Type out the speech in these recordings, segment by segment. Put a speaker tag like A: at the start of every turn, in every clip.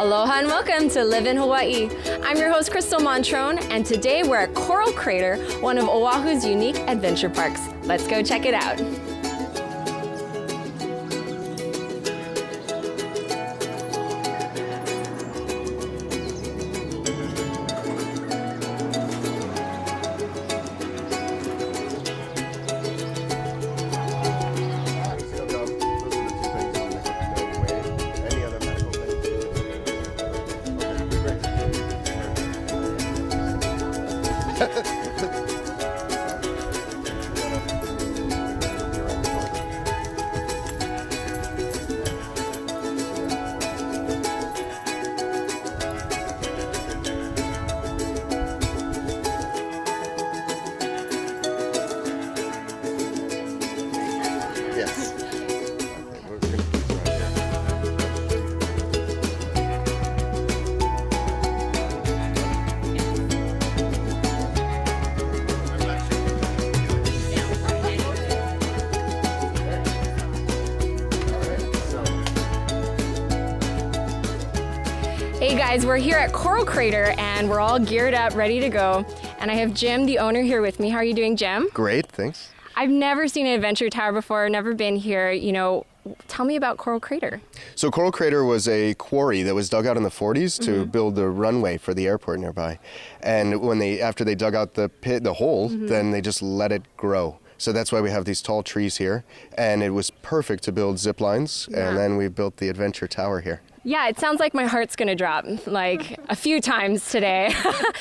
A: Aloha and welcome to Live in Hawaii. I'm your host, Crystal Montrone, and today we're at Coral Crater, one of Oahu's unique adventure parks. Let's go check it out.
B: Yes.
A: Hey guys, we're here at Coral Crater and we're all geared up, ready to go. And I have Jim, the owner, here with me. How are you doing, Jim?
B: Great, thanks.
A: I've never seen an adventure tower before, never been here. You know, tell me about Coral Crater.
B: So Coral Crater was a quarry that was dug out in the 40s to build the runway for the airport nearby. And when after they dug out the hole, then they just let it grow. So that's why we have these tall trees here. And it was perfect to build zip lines.
A: Yeah.
B: And then we built the adventure tower here.
A: Yeah, it sounds like my heart's gonna drop like a few times today.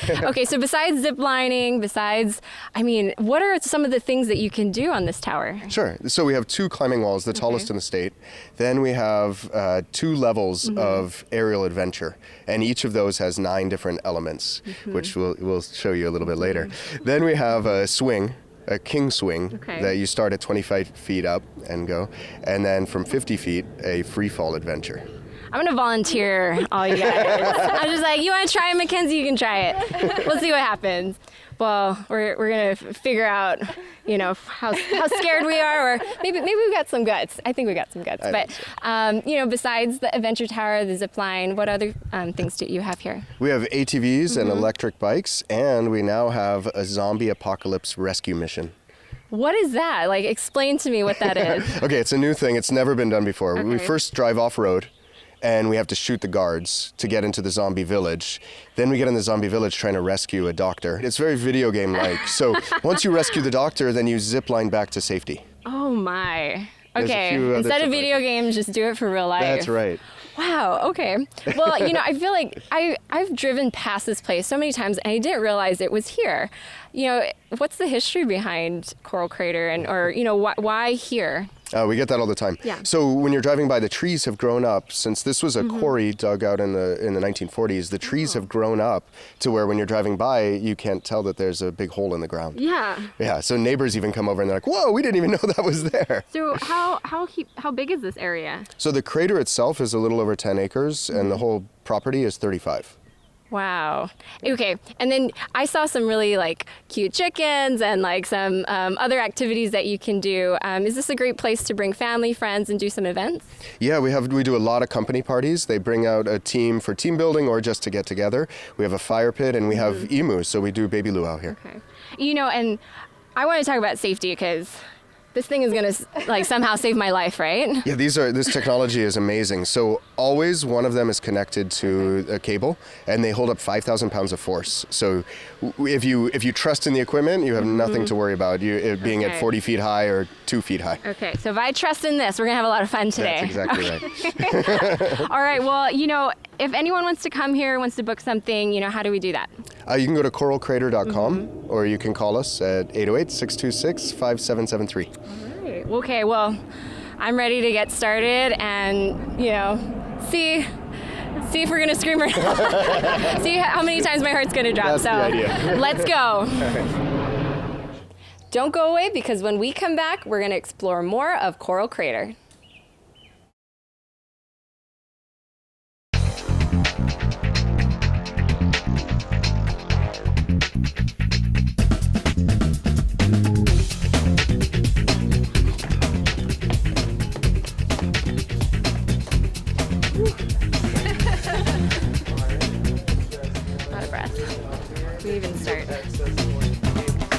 A: Okay, so besides zip lining, what are some of the things that you can do on this tower?
B: Sure. So we have 2 climbing walls, the tallest in the state. Then we have 2 levels of aerial adventure. And each of those has 9 different elements, which we'll show you a little bit later. Then we have a swing, a king swing, that you start at 25 feet up and go. And then from 50 feet, a free fall adventure.
A: I'm gonna volunteer all you guys. I'm just like, you wanna try it, Mackenzie? You can try it. We'll see what happens. Well, we're gonna figure out, you know, how scared we are, or maybe we've got some guts. I think we got some guts. But you know, besides the adventure tower, the zip line, what other things do you have here?
B: We have ATVs and electric bikes, and we now have a zombie apocalypse rescue mission.
A: What is that? Like, explain to me what that is.
B: Okay, it's a new thing. It's never been done before. We first drive off-road, and we have to shoot the guards to get into the zombie village. Then we get in the zombie village trying to rescue a doctor. It's very video game-like. So once you rescue the doctor, then you zip line back to safety.
A: Oh my. Okay, instead of video games, just do it for real life.
B: That's right.
A: Wow, okay. Well, you know, I feel like I've driven past this place so many times and I didn't realize it was here. You know, what's the history behind Coral Crater or, you know, why here?
B: We get that all the time.
A: Yeah.
B: So when you're driving by, the trees have grown up. Since this was a quarry dug out in the 1940s, the trees have grown up to where when you're driving by, you can't tell that there's a big hole in the ground.
A: Yeah.
B: Yeah, so neighbors even come over and they're like, whoa, we didn't even know that was there.
A: So how big is this area?
B: So the crater itself is a little over 10 acres and the whole property is 35.
A: Wow. Okay. And then I saw some really like cute chickens and like some other activities that you can do. Is this a great place to bring family, friends, and do some events? Yeah,
B: we do a lot of company parties. They bring out a team for team building or just to get together. We have a fire pit and we have emus, so we do baby luau here.
A: Okay. You know, and I want to talk about safety because this thing is going to like somehow save my life, right?
B: Yeah, this technology is amazing. So always one of them is connected to a cable and they hold up 5,000 pounds of force. So if you trust in the equipment, you have nothing to worry about it being at 40 feet high or 2 feet high.
A: Okay, so if I trust in this, we're going to have a lot of fun today.
B: That's exactly right.
A: All right, well, you know, if anyone wants to come here, wants to book something, you know, how do we do that?
B: You can go to coralcrater.com or you can call us at 808-626-5773.
A: All right. Okay, well, I'm ready to get started and, you know, see if we're going to scream or not. See how many times my heart's going to drop.
B: That's the idea.
A: Let's go. Don't go away because when we come back, we're going to explore more of Coral Crater.
C: access point cables.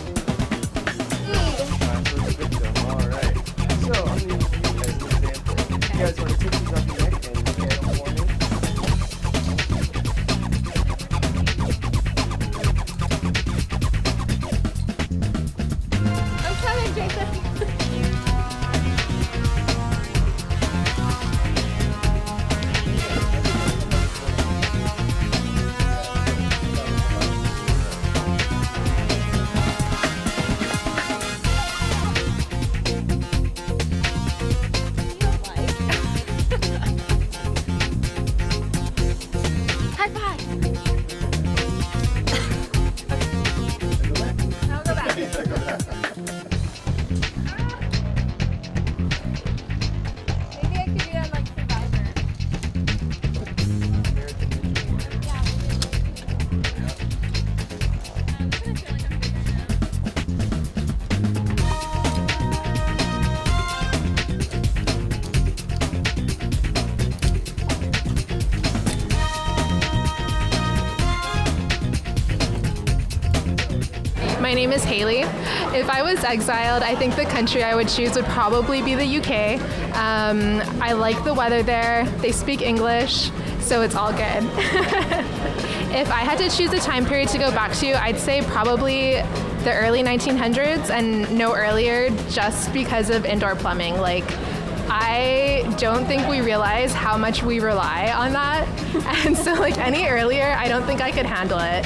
C: First victim, alright. So, I'm going to use you as an example. You guys want to take these off your neck and look at them for me?
A: I'm coming, Jason. High five. I'll go back. Maybe I could do that like Survivor.
D: My name is Haley. If I was exiled, I think the country I would choose would probably be the UK. I like the weather there. They speak English, so it's all good. If I had to choose a time period to go back to, I'd say probably the early 1900s and no earlier, just because of indoor plumbing. Like, I don't think we realize how much we rely on that. And so like any earlier, I don't think I could handle it.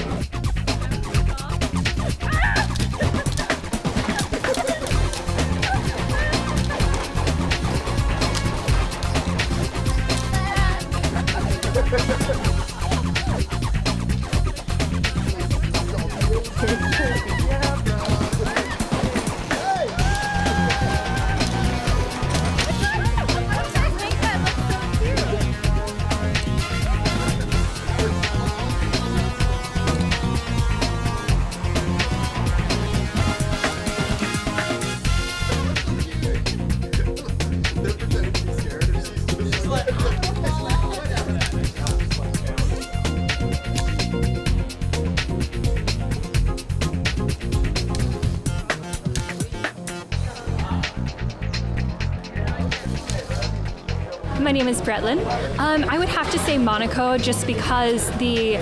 E: My name is Bretlin. I would have to say Monaco just because the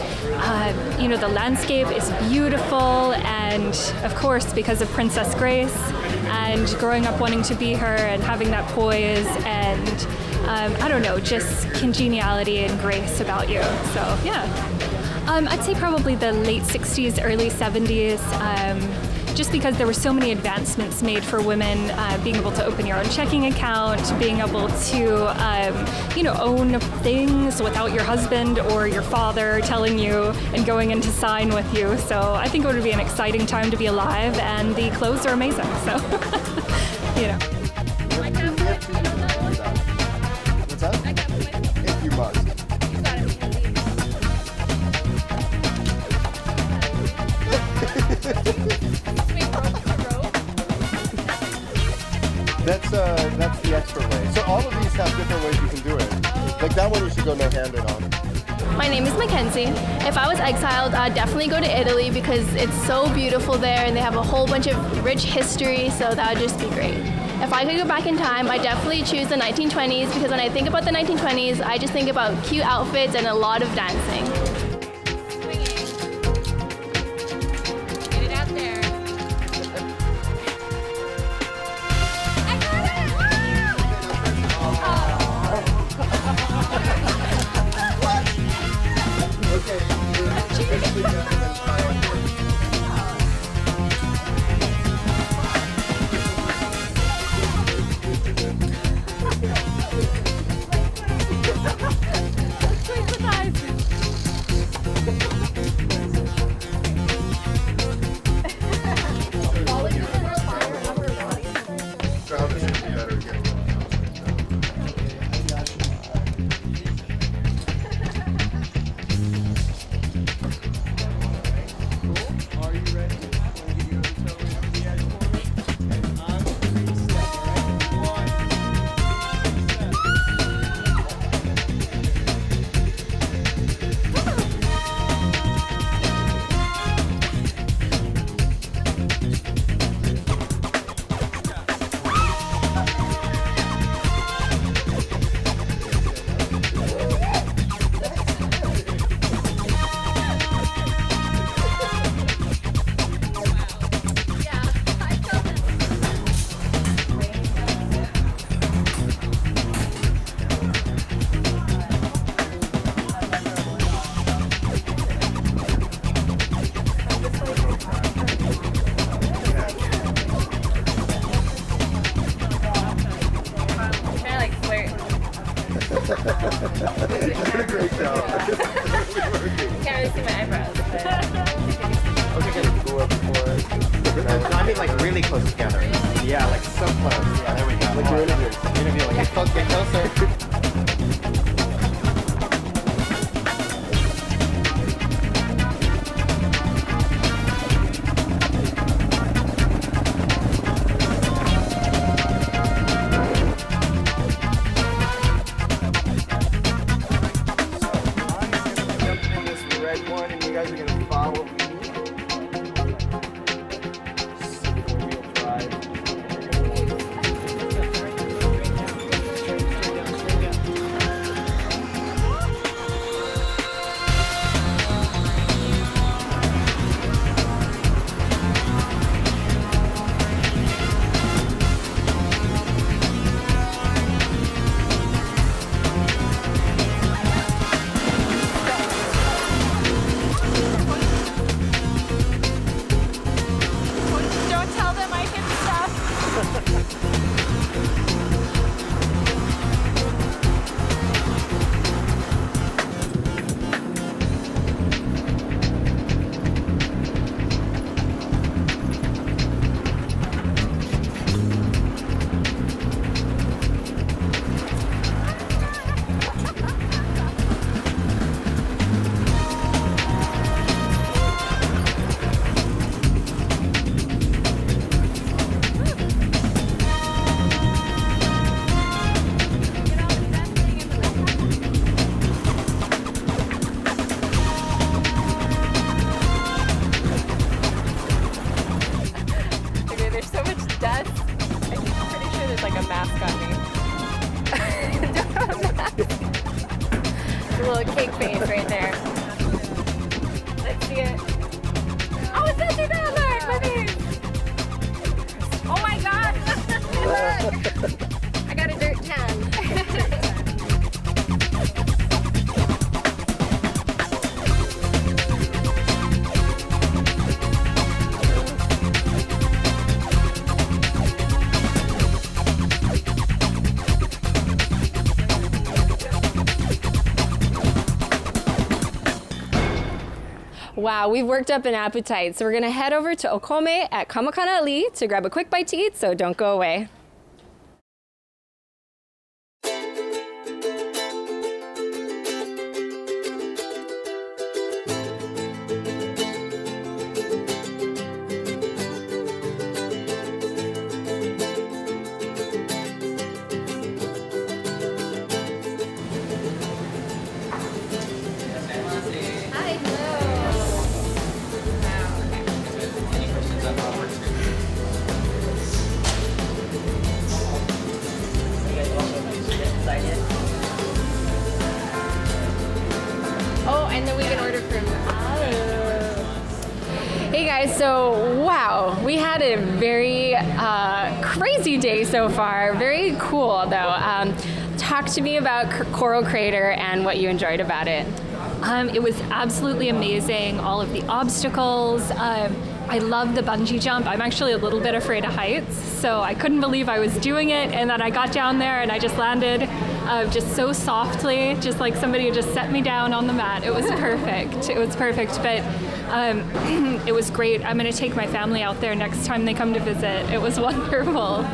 E: landscape is beautiful, and of course because of Princess Grace and growing up wanting to be her and having that poise and I don't know, just congeniality and grace about you. So yeah. I'd say probably the late 60s, early 70s. Just because there were so many advancements made for women, being able to open your own checking account, being able to, own things without your husband or your father telling you and going in to sign with you. So I think it would be an exciting time to be alive, and the clothes are amazing. So, you know.
B: What's that? If you must. That's the extra way. So all of these have different ways you can do it. Like that one you should go no-handed on.
F: My name is Mackenzie. If I was exiled, I'd definitely go to Italy because it's so beautiful there and they have a whole bunch of rich history, so that would just be great. If I could go back in time, I definitely choose the 1920s because when I think about the 1920s, I just think about cute outfits and a lot of dancing.
G: mean like really close together. Yeah, like so close. Yeah, there we go.
C: Like you're interviewing.
G: Get close, get closer.
A: Little cake face right there. Let's see it. Oh, it's not too bad, look, my face. Oh my gosh. Look. I got a dirt tan. Wow, we've worked up an appetite, so we're gonna head over to Okome at Kamakana Ali to grab a quick bite to eat, so don't go away. And then we can order from. Hey guys, so wow, we had a very crazy day so far. Very cool though. Talk to me about Coral Crater and what you enjoyed about it.
E: It was absolutely amazing. All of the obstacles. I love the bungee jump. I'm actually a little bit afraid of heights, so I couldn't believe I was doing it. And then I got down there and I just landed just so softly, just like somebody had just set me down on the mat. It was perfect. It was perfect, but it was great. I'm going to take my family out there next time they come to visit. It was wonderful.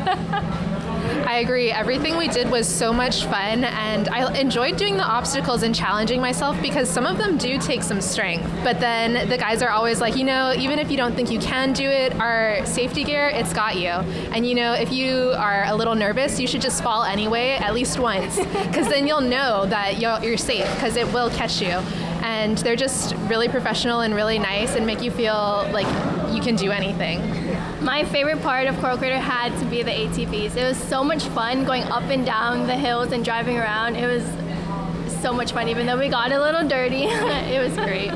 D: I agree. Everything we did was so much fun, and I enjoyed doing the obstacles and challenging myself because some of them do take some strength. But then the guys are always like, even if you don't think you can do it, our safety gear, it's got you. And if you are a little nervous, you should just fall anyway, at least once, because then you'll know that you're safe, because it will catch you. And they're just really professional and really nice and make you feel like you can do anything.
F: My favorite part of Coral Crater had to be the ATVs. It was so much fun going up and down the hills and driving around. It was so much fun, even though we got a little dirty. It was great.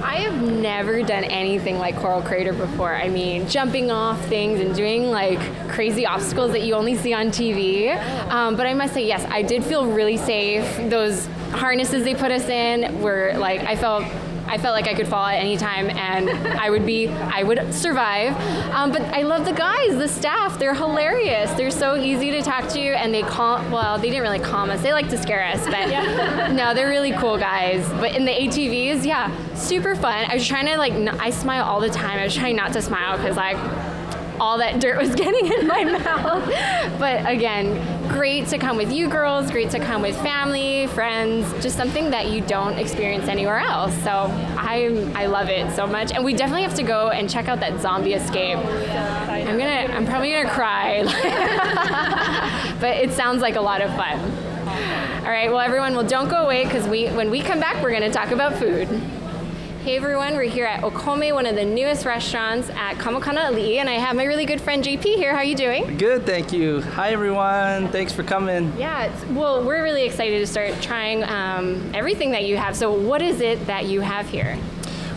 A: I have never done anything like Coral Crater before. I mean, jumping off things and doing like crazy obstacles that you only see on TV. But I must say, yes, I did feel really safe. Those harnesses they put us in were like, I felt like I could fall at any time and I would survive. But I love the guys, the staff, they're hilarious. They're so easy to talk to, and they didn't really calm us. They like to scare us, but no, they're really cool guys. But in the ATVs, yeah, super fun. I was trying to I smile all the time. I was trying not to smile because all that dirt was getting in my mouth. But again, great to come with you girls, great to come with family, friends, just something that you don't experience anywhere else. So I love it so much. And we definitely have to go and check out that zombie escape. I'm probably gonna cry. But it sounds like a lot of fun. All right, well everyone, don't go away, because when we come back, we're gonna talk about food. Hey everyone, we're here at Okome, one of the newest restaurants at Kamakana-Ali'i, and I have my really good friend JP here. How are you doing?
H: Good, thank you. Hi everyone, thanks for coming.
A: Yeah, well, we're really excited to start trying everything that you have. So what is it that you have here?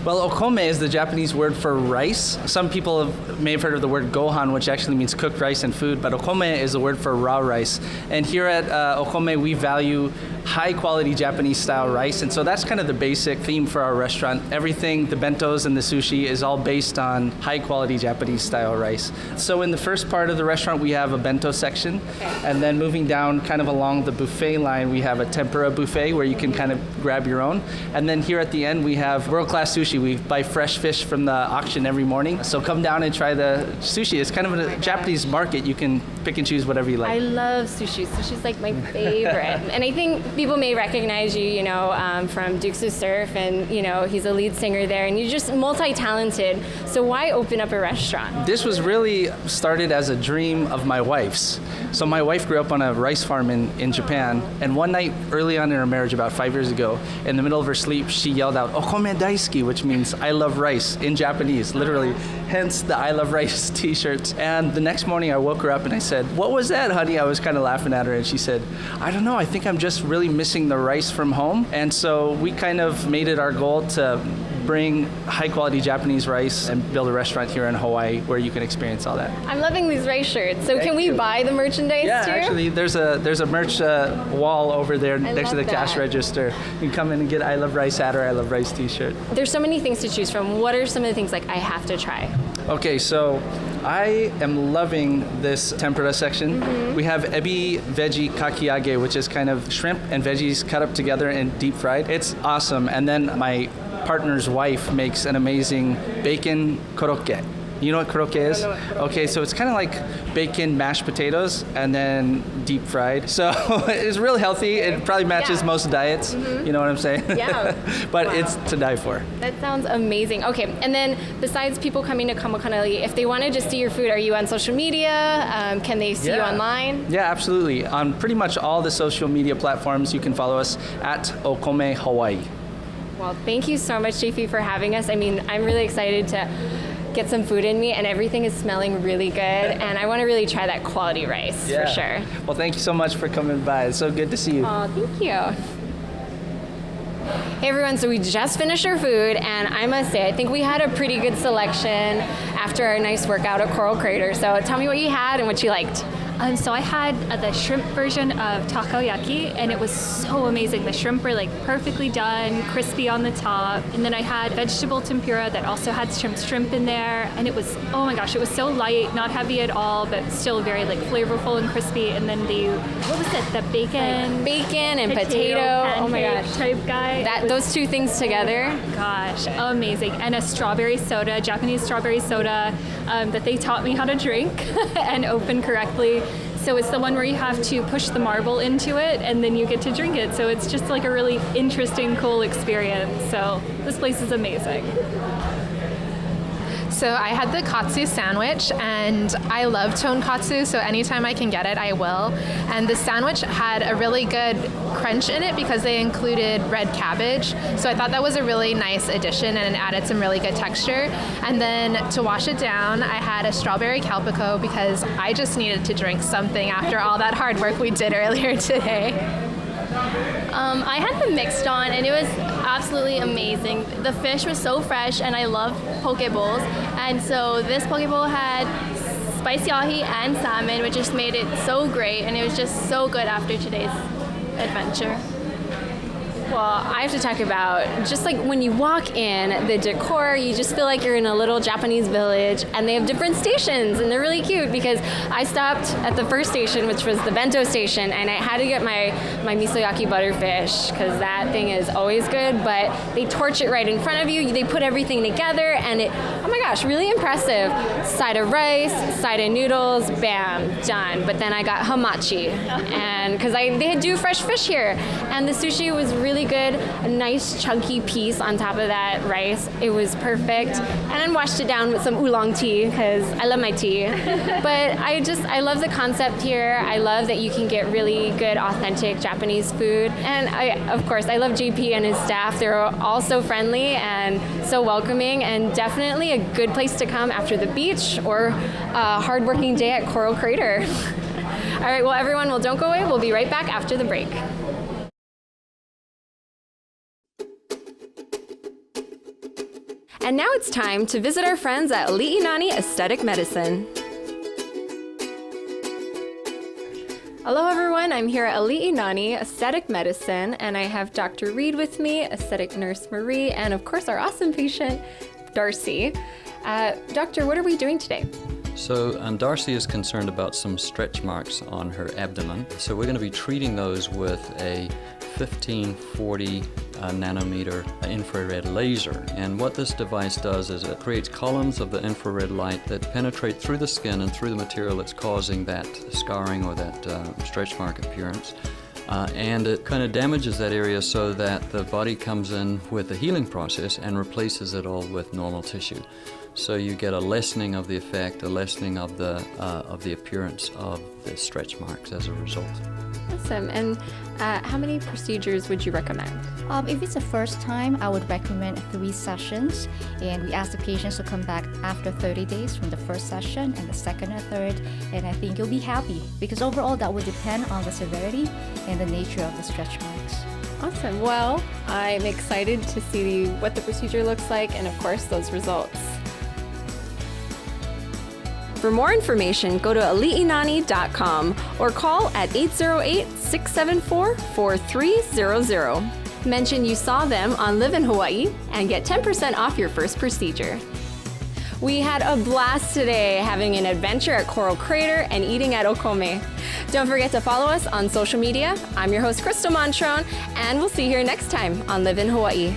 H: Well, okome is the Japanese word for rice. Some people may have heard of the word gohan, which actually means cooked rice and food, but okome is the word for raw rice. And here at Okome, we value high quality Japanese style rice, and so that's kind of the basic theme for our restaurant. Everything, the bentos and the sushi, is all based on high quality Japanese style rice. So in the first part of the restaurant, we have a bento section, and then moving down kind of along the buffet line, we have a tempura buffet where you can kind of grab your own. And then here at the end, we have world-class sushi. We buy fresh fish from the auction every morning. So come down and try the sushi. It's kind of a Japanese market. You can pick and choose whatever you like.
A: I love sushi. Sushi's like my favorite. And I think people may recognize you, from Dukes of Surf, and, he's a lead singer there, and you're just multi-talented. So why open up a restaurant?
H: This was really started as a dream of my wife's. So my wife grew up on a rice farm in Japan, and one night early on in her marriage, about 5 years ago, in the middle of her sleep, she yelled out, "Okome daisuki," which means "I love rice" in Japanese, literally. Hence the "I love rice" t-shirts. And the next morning I woke her up and I said, "What was that, honey?" I was kind of laughing at her, and she said, "I don't know, I think I'm just really missing the rice from home." And so we kind of made it our goal to bring high quality Japanese rice and build a restaurant here in Hawaii where you can experience all that.
A: I'm loving these rice shirts. So can we buy the merchandise too?
H: Yeah, actually there's a merch wall over there next to the cash
A: that.
H: register. You can come in and get "I love rice" hat or "I love rice" t-shirt.
A: There's so many things to choose from. What are some of the things like I have to try?
H: Okay, so I am loving this tempura section. We have ebi veggie kakiage, which is kind of shrimp and veggies cut up together and deep fried. It's awesome. And then my partner's wife makes an amazing bacon korokke. You know what korokke is? Okay, so it's kind of like bacon mashed potatoes and then deep fried. So it's real healthy. It probably matches most diets. You know what I'm saying?
A: Yeah.
H: But it's to die for.
A: That sounds amazing. Okay, and then besides people coming to Kamakana-Ali'i, if they want to just see your food, are you on social media? Can they see you online?
H: Yeah, absolutely. On pretty much all the social media platforms, you can follow us at Okome Hawaii.
A: Well, thank you so much, JP, for having us. I mean, I'm really excited to get some food in me, and everything is smelling really good, and I want to really try that quality rice for sure.
H: Well, thank you so much for coming by. It's so good to see you.
A: Oh, thank you. Hey everyone, so we just finished our food, and I must say, I think we had a pretty good selection after our nice workout at Coral Crater. So tell me what you had and what you liked.
E: So I had the shrimp version of takoyaki, and it was so amazing. The shrimp were like perfectly done, crispy on the top. And then I had vegetable tempura that also had shrimp in there, and it was, oh my gosh, it was so light, not heavy at all, but still very like flavorful and crispy. And then what was it? The bacon?
A: Like bacon and potato. Oh my gosh.
E: Type guy.
A: Those two things together.
E: Gosh, amazing. And a strawberry soda, Japanese strawberry soda that they taught me how to drink and open correctly. So it's the one where you have to push the marble into it and then you get to drink it. So it's just like a really interesting, cool experience. So this place is amazing.
D: So I had the katsu sandwich, and I love tonkatsu, so anytime I can get it, I will. And the sandwich had a really good crunch in it because they included red cabbage. So I thought that was a really nice addition, and it added some really good texture. And then to wash it down, I had a strawberry calpico because I just needed to drink something after all that hard work we did earlier today.
F: I had the mixed on, and it was absolutely amazing. The fish was so fresh, and I love poke bowls. And so this poke bowl had spicy ahi and salmon, which just made it so great, and it was just so good after today's adventure.
A: Well, I have to talk about just like when you walk in, the decor, you just feel like you're in a little Japanese village, and they have different stations, and they're really cute because I stopped at the first station, which was the bento station, and I had to get my misoyaki butterfish because that thing is always good, but they torch it right in front of you. They put everything together, and it, oh my gosh, really impressive. Side of rice, side of noodles, bam, done. But then I got hamachi, and because they do fresh fish here, and the sushi was really good, a nice chunky piece on top of that rice. It was perfect, and then washed it down with some oolong tea because I love my tea. But I love the concept here. I love that you can get really good, authentic Japanese food, and of course, I love JP and his staff. They're all so friendly and so welcoming, and definitely a good place to come after the beach or a hardworking day at Coral Crater. All right, well, everyone, don't go away. We'll be right back after the break. And now it's time to visit our friends at Li'inani Aesthetic Medicine. Hello everyone, I'm here at Li'inani Aesthetic Medicine, and I have Dr. Reed with me, aesthetic nurse Marie, and of course our awesome patient, Darcy. Doctor, what are we doing today?
I: So Darcy is concerned about some stretch marks on her abdomen. So we're going to be treating those with a 1540 nanometer infrared laser. And what this device does is it creates columns of the infrared light that penetrate through the skin and through the material that's causing that scarring or that stretch mark appearance. And it kind of damages that area so that the body comes in with the healing process and replaces it all with normal tissue. So you get a lessening of the effect, a lessening of the appearance of the stretch marks as a result.
A: Awesome. And how many procedures would you recommend?
J: If it's the first time, I would recommend 3 sessions, and we ask the patients to come back after 30 days from the first session and the second and third, and I think you'll be happy because overall that would depend on the severity and the nature of the stretch marks.
A: Awesome. Well, I'm excited to see what the procedure looks like and, of course, those results. For more information, go to li'inani.com or call at 808-674-4300. Mention you saw them on Livin, Hawaii, and get 10% off your first procedure. We had a blast today having an adventure at Coral Crater and eating at Okome. Don't forget to follow us on social media. I'm your host, Crystal Montrone, and we'll see you here next time on Livin, Hawaii.